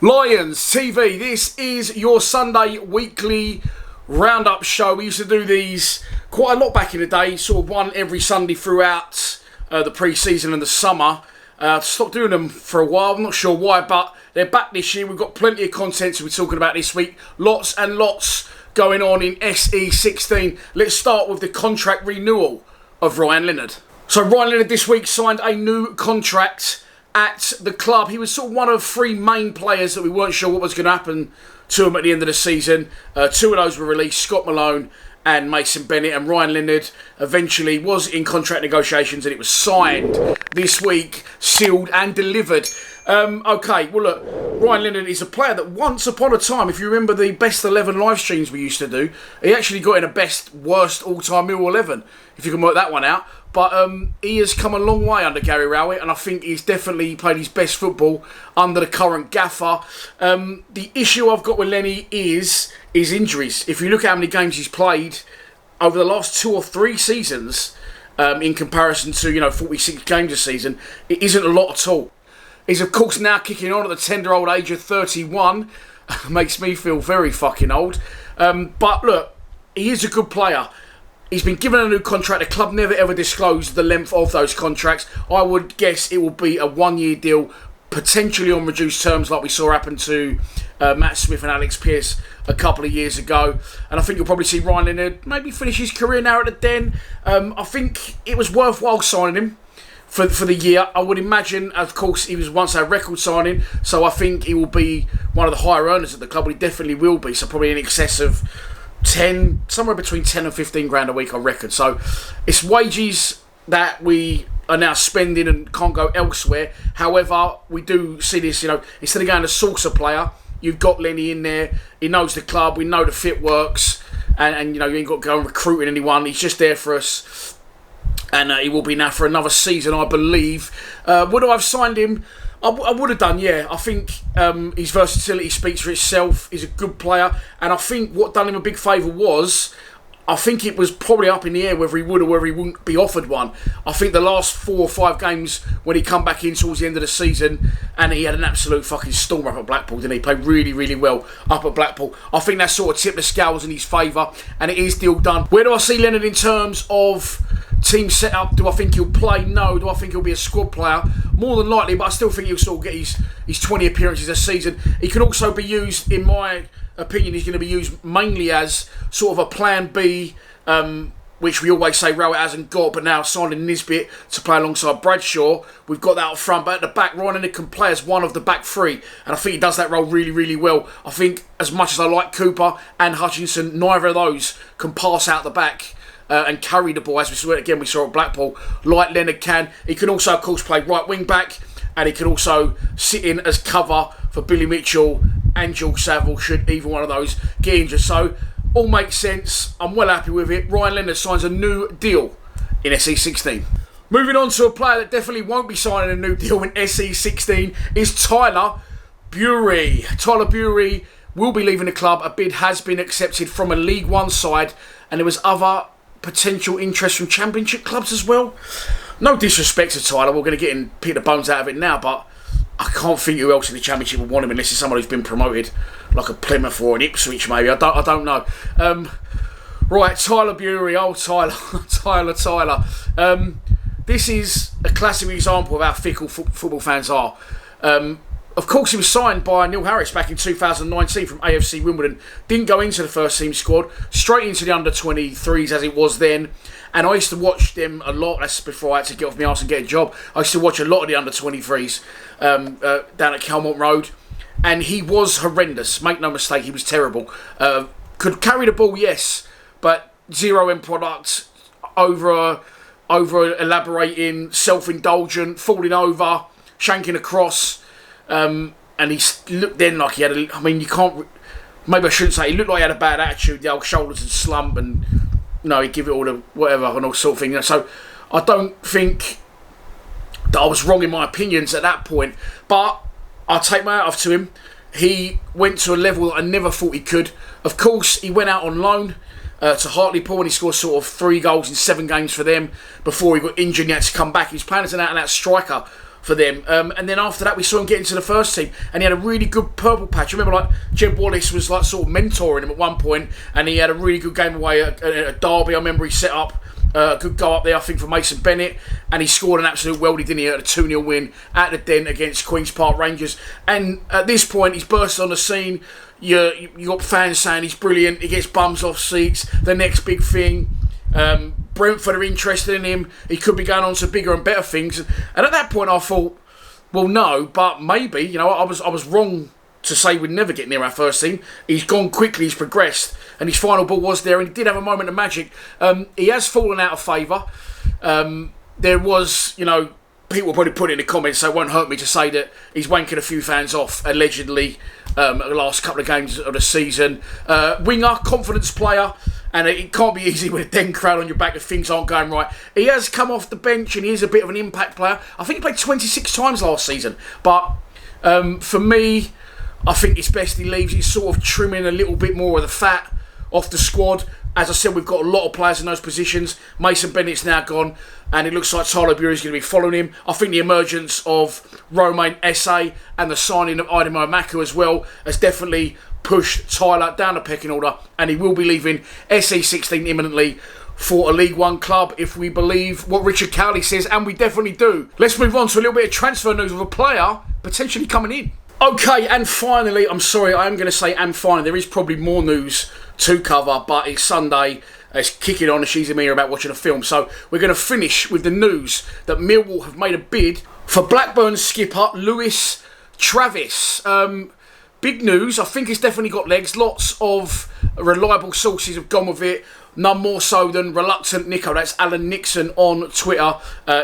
Lions TV, this is your Sunday weekly roundup show. We used to do these quite a lot back in the day, sort of one every Sunday throughout the pre-season and the summer. Stopped doing them for a while, I'm not sure why, but they're back this year. We've got plenty of content to be talking about this week. Lots and lots going on in SE16. Let's start with the contract renewal of Leonard. So Ryan Leonard this week signed a new contract at the club. He was sort of one of three main players that we weren't sure what was going to happen to him at the end of the season. Two of those were released, Scott Malone and Mason Bennett, and Ryan Leonard eventually was in contract negotiations and it was signed this week, sealed and delivered. Okay, well look, Ryan Leonard is a player that once upon a time, if you remember the best 11 live streams we used to do, he actually got in a best, worst all-time Millwall 11, if you can work that one out. But he has come a long way under Gary Rowett, and I think he's definitely played his best football under the current gaffer. The issue I've got with Lenny is injuries. If you look at how many games he's played over the last 2 or 3 seasons, in comparison to 46 games a season, it isn't a lot at all. He's of course now kicking on at the tender old age of 31. Makes me feel very fucking old. But look, he is a good player. He's been given a new contract. The club never ever disclosed the length of those contracts. I would guess it will be a 1-year deal, potentially on reduced terms like we saw happen to Matt Smith and Alex Pearce a couple of years ago. And I think you'll probably see Ryan Leonard maybe finish his career now at the Den. I think it was worthwhile signing him for the year. I would imagine, of course, he was once a record signing, so I think he will be one of the higher earners at the club. He definitely will be, so probably in excess of 10, somewhere between 10 and 15 grand a week, I reckon. So it's wages that we are now spending and can't go elsewhere. However, we do see this, instead of going to saucer player, you've got Lenny in there. He knows the club. We know the fit works. And you ain't got to go and recruiting anyone. He's just there for us. And he will be now for another season, I believe. Would I have signed him? I would have done, yeah. I think his versatility speaks for itself. He's a good player. And I think what done him a big favour was, I think it was probably up in the air whether he would or whether he wouldn't be offered one. I think the last 4 or 5 games when he come back in towards the end of the season, and he had an absolute fucking storm up at Blackpool, didn't he? Played really, really well up at Blackpool. I think that sort of tipped the scales in his favour, and it is still done. Where do I see Leonard in terms of team setup? Do I think he'll play? No. Do I think he'll be a squad player? More than likely, but I still think he'll sort of get his 20 appearances a season. He can also be used, in my opinion, he's going to be used mainly as sort of a plan B, which we always say Rowett hasn't got, but now signing Nisbet to play alongside Bradshaw. We've got that up front, but at the back, Ryan Leonard can play as one of the back 3, and I think he does that role really, really well. I think as much as I like Cooper and Hutchinson, neither of those can pass out the back and carry the ball, as we saw at Blackpool, like Leonard can. He can also, of course, play right wing back, and he can also sit in as cover for Billy Mitchell and George Saville should either one of those get injured. So all makes sense. I'm well happy with it. Ryan Leonard signs a new deal in SE16. Moving on to a player that definitely won't be signing a new deal in SE16 is Tyler Burey. Tyler Burey will be leaving the club. A bid has been accepted from a League One side, and there was other potential interest from Championship clubs as well. No disrespect to Tyler, we're going to get and pick the bones out of it now, but I can't think who else in the Championship would want him unless it's someone who's been promoted, like a Plymouth or an Ipswich maybe. I don't know. Right, Tyler Burey, Tyler. This is a classic example of how fickle football fans are. Of course, he was signed by Neil Harris back in 2019 from AFC Wimbledon. Didn't go into the first team squad, straight into the under-23s as it was then. And I used to watch them a lot. That's before I had to get off my arse and get a job. I used to watch a lot of the under-23s down at Calmont Road. And he was horrendous. Make no mistake, he was terrible. Could carry the ball, yes, but zero end product, over elaborating, self-indulgent, falling over, shanking across. And he looked then like he had you can't, maybe I shouldn't say, he looked like he had a bad attitude, the old shoulders would slump and, he'd give it all the whatever and all sort of thing. So I don't think that I was wrong in my opinions at that point, but I'll take my hat off to him. He went to a level that I never thought he could. Of course, he went out on loan to Hartlepool and he scored sort of 3 goals in 7 games for them before he got injured and he had to come back. He was playing as an out-and-out striker for them. And then after that, we saw him get into the first team, and he had a really good purple patch. I remember, like, Jeb Wallace was like sort of mentoring him at one point, and he had a really good game away at Derby. I remember he set up a good go up there, I think, for Mason Bennett, and he scored an absolute worldie, didn't he, at a 2-0 win at the Den against Queen's Park Rangers. And at this point, he's burst on the scene. You got fans saying he's brilliant, he gets bums off seats, the next big thing. Brentford are interested in him, he could be going on to bigger and better things. And at that point I thought, well, no, but maybe, you know, I was wrong to say we'd never get near our first team. He's gone quickly, he's progressed, and his final ball was there, and he did have a moment of magic. He has fallen out of favour. There was, you know, people probably put it in the comments, so it won't hurt me to say that he's wanking a few fans off, allegedly, the last couple of games of the season. Winger, confidence player, and it can't be easy with a Den crowd on your back if things aren't going right. He has come off the bench, and he is a bit of an impact player. I think he played 26 times last season, but for me, I think it's best he leaves. He's sort of trimming a little bit more of the fat off the squad. As I said, we've got a lot of players in those positions. Mason Bennett's now gone, and it looks like Tyler Burey's going to be following him. I think the emergence of Romain Esse and the signing of Idemo Maka as well has definitely pushed Tyler down the pecking order, and he will be leaving SE16 imminently for a League One club, if we believe what Richard Cowley says, and we definitely do. Let's move on to a little bit of transfer news of a player potentially coming in. Okay, and finally, I'm sorry, I am going to say and finally, there is probably more news to cover, but it's Sunday, it's kicking on, and she's in here about watching a film. So we're going to finish with the news that Millwall have made a bid for Blackburn skipper Lewis Travis. Big news, I think it's definitely got legs. Lots of reliable sources have gone with it. None more so than Reluctant Nico. That's Alan Nixon on Twitter.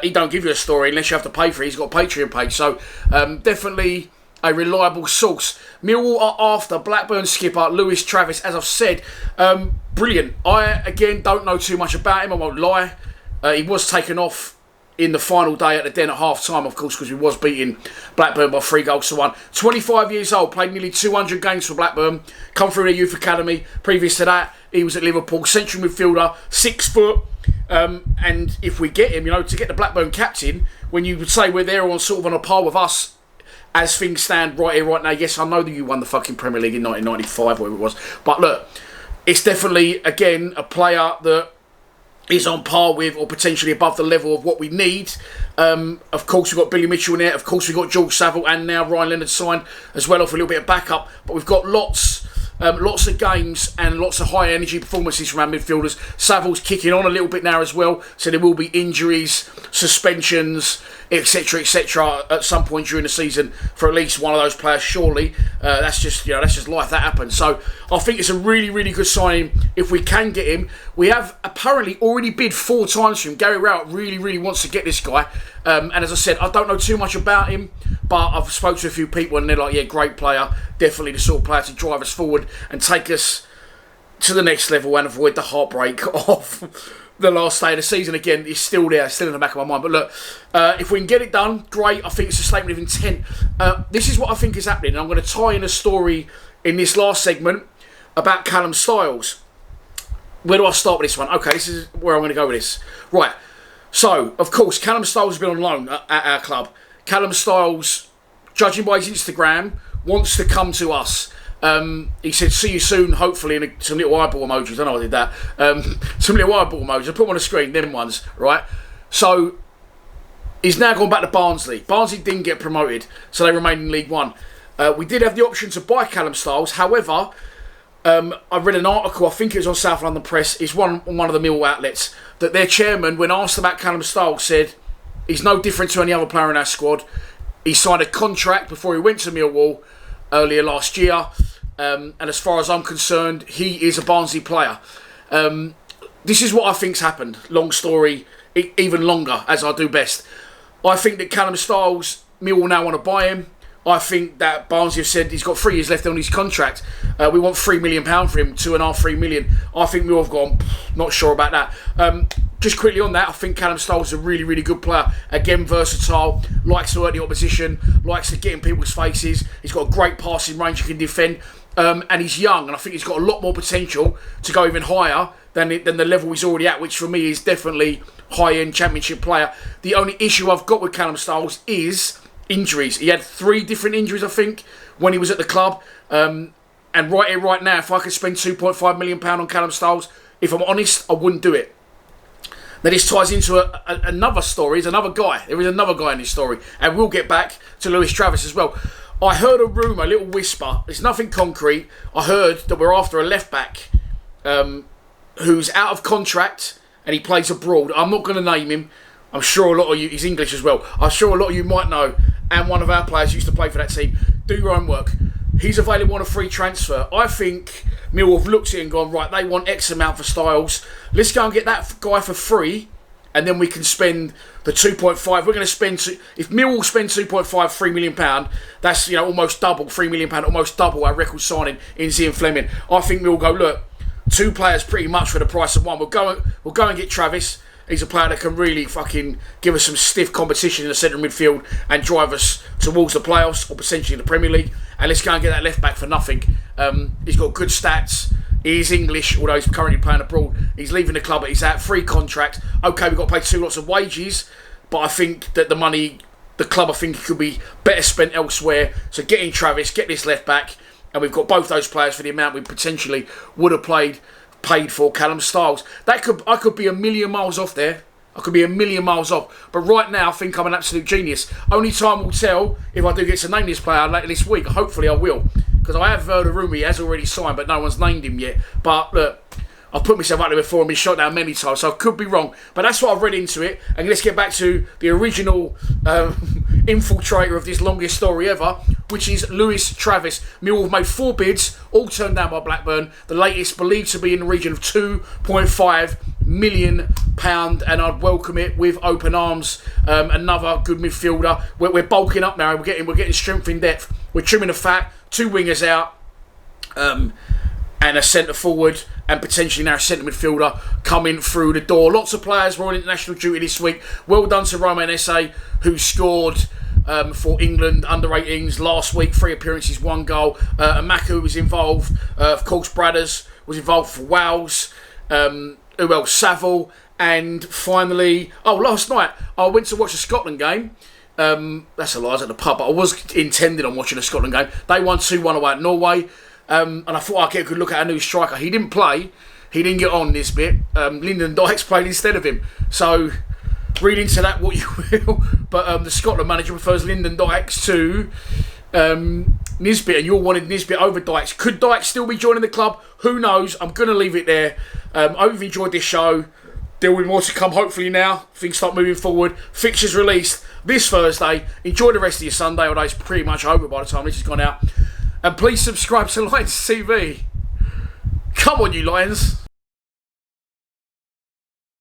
He don't give you a story unless you have to pay for it. He's got a Patreon page. So definitely a reliable source. Millwall are after Blackburn skipper Lewis Travis, as I've said. Brilliant. I, again, don't know too much about him, I won't lie. He was taken off in the final day at the Den at half-time, of course, because we was beating Blackburn by 3-1. 25 years old, played nearly 200 games for Blackburn, come through the youth academy. Previous to that, he was at Liverpool, central midfielder, 6 foot. And if we get him, you know, to get the Blackburn captain, when you would say we're there on sort of on a par with us, as things stand right here, right now, yes, I know that you won the fucking Premier League in 1995, whatever it was. But look, it's definitely, again, a player that is on par with or potentially above the level of what we need. Of course, we've got Billy Mitchell in there. Of course, we've got George Saville and now Ryan Leonard signed as well, for a little bit of backup. But we've got lots of games and lots of high energy performances from our midfielders. Saville's kicking on a little bit now as well, so there will be injuries, suspensions, etc., at some point during the season for at least one of those players. Surely, that's just life. That happens. So I think it's a really, really good signing if we can get him. We have apparently already bid 4 times for him. Gary Rowett really, really wants to get this guy. And as I said, I don't know too much about him, but I've spoken to a few people and they're like, yeah, great player. Definitely the sort of player to drive us forward and take us to the next level and avoid the heartbreak of the last day of the season. Again, it's still there, still in the back of my mind. But look, if we can get it done, great. I think it's a statement of intent. This is what I think is happening. And I'm going to tie in a story in this last segment about Callum Styles. Where do I start with this one? Okay, this is where I'm going to go with this. Right. So, of course, Callum Styles has been on loan at our club. Callum Styles, judging by his Instagram, wants to come to us. He said, see you soon, hopefully, in some little eyeball emojis. I don't know I did that. Some little eyeball emojis. I put them on the screen, them ones, right? So, he's now gone back to Barnsley. Barnsley didn't get promoted, so they remain in League One. We did have the option to buy Callum Styles. However, I read an article, I think it was on South London Press, it's on one of the Millwall outlets, that their chairman, when asked about Callum Styles, said he's no different to any other player in our squad. He signed a contract before he went to Millwall earlier last year, and as far as I'm concerned, he is a Barnsley player. This is what I think's happened. Long story, even longer, as I do best. I think that Callum Styles, Millwall now want to buy him. I think that Barnsley have said he's got 3 years left on his contract. We want £3 million for him, 2.5–3 million. I think Millwall have gone, not sure about that. Just quickly on that, I think Callum Styles is a really, really good player. Again, versatile, likes to hurt the opposition, likes to get in people's faces. He's got a great passing range, he can defend. And he's young, and I think he's got a lot more potential to go even higher than the level he's already at, which for me is definitely high-end Championship player. The only issue I've got with Callum Styles is injuries. He had 3 different injuries, I think, when he was at the club. And right here, right now, if I could spend £2.5 million on Callum Styles, if I'm honest, I wouldn't do it. Now this ties into another story. There's another guy. There is another guy in this story. And we'll get back to Lewis Travis as well. I heard a rumour, a little whisper. It's nothing concrete. I heard that we're after a left-back who's out of contract and he plays abroad. I'm not going to name him. I'm sure a lot of you, he's English as well. I'm sure a lot of you might know. And one of our players used to play for that team. Do your own work. He's available on a free transfer. I think Millwall have looked at it and gone, right, they want X amount for Styles. Let's go and get that guy for free, and then we can spend the 2.5. We're going to spend, if Millwall spend 2.5, £3 million, that's almost double, £3 million, almost double our record signing in Zian Fleming. I think Millwall go, look, 2 players pretty much for the price of 1. We'll go and get Travis. He's a player that can really fucking give us some stiff competition in the centre midfield and drive us towards the playoffs or potentially the Premier League. And let's go and get that left back for nothing. He's got good stats. He is English, although he's currently playing abroad. He's leaving the club, but he's out, free contract. Okay, we've got to pay 2 lots of wages, but I think that the money, the club, I think it could be better spent elsewhere. So get in Travis, get this left back, and we've got both those players for the amount we potentially would have paid for Callum Styles. I could be a million miles off there. I could be a million miles off. But right now, I think I'm an absolute genius. Only time will tell if I do get to name this player later this week. Hopefully I will. Because I have heard a rumour he has already signed, but no one's named him yet. But look, I've put myself out there before and been shot down many times, so I could be wrong. But that's what I've read into it. And let's get back to the original infiltrator of this longest story ever, which is Lewis Travis. Millwall have made 4 bids, all turned down by Blackburn. The latest believed to be in the region of £2.5 million, and I'd welcome it with open arms. Another good midfielder. We're bulking up now. We're getting strength in depth. We're trimming the fat. 2 wingers out. And a centre forward and potentially now a centre midfielder coming through the door. Lots of players were on international duty this week. Well done to Roman Esse, who scored for England under 18s last week. 3 appearances, 1 goal. Amaku was involved. Of course, Bradders was involved for Wales. Who else? Saville. And finally, last night I went to watch a Scotland game. That's a lie, I was at the pub, but I was intending on watching a Scotland game. They won 2-1 away at Norway. And I thought I'd get a good look at our new striker. He didn't play. He didn't get on this bit. Lyndon Dykes played instead of him. So, read into that what you will. But the Scotland manager prefers Lyndon Dykes to Nisbet. And you all wanted Nisbet over Dykes. Could Dykes still be joining the club? Who knows? I'm going to leave it there. I hope you've enjoyed this show. There will be more to come hopefully now. Things start moving forward. Fixtures released this Thursday. Enjoy the rest of your Sunday, although it's pretty much over by the time this has gone out. And please subscribe to Lions TV. Come on, you Lions.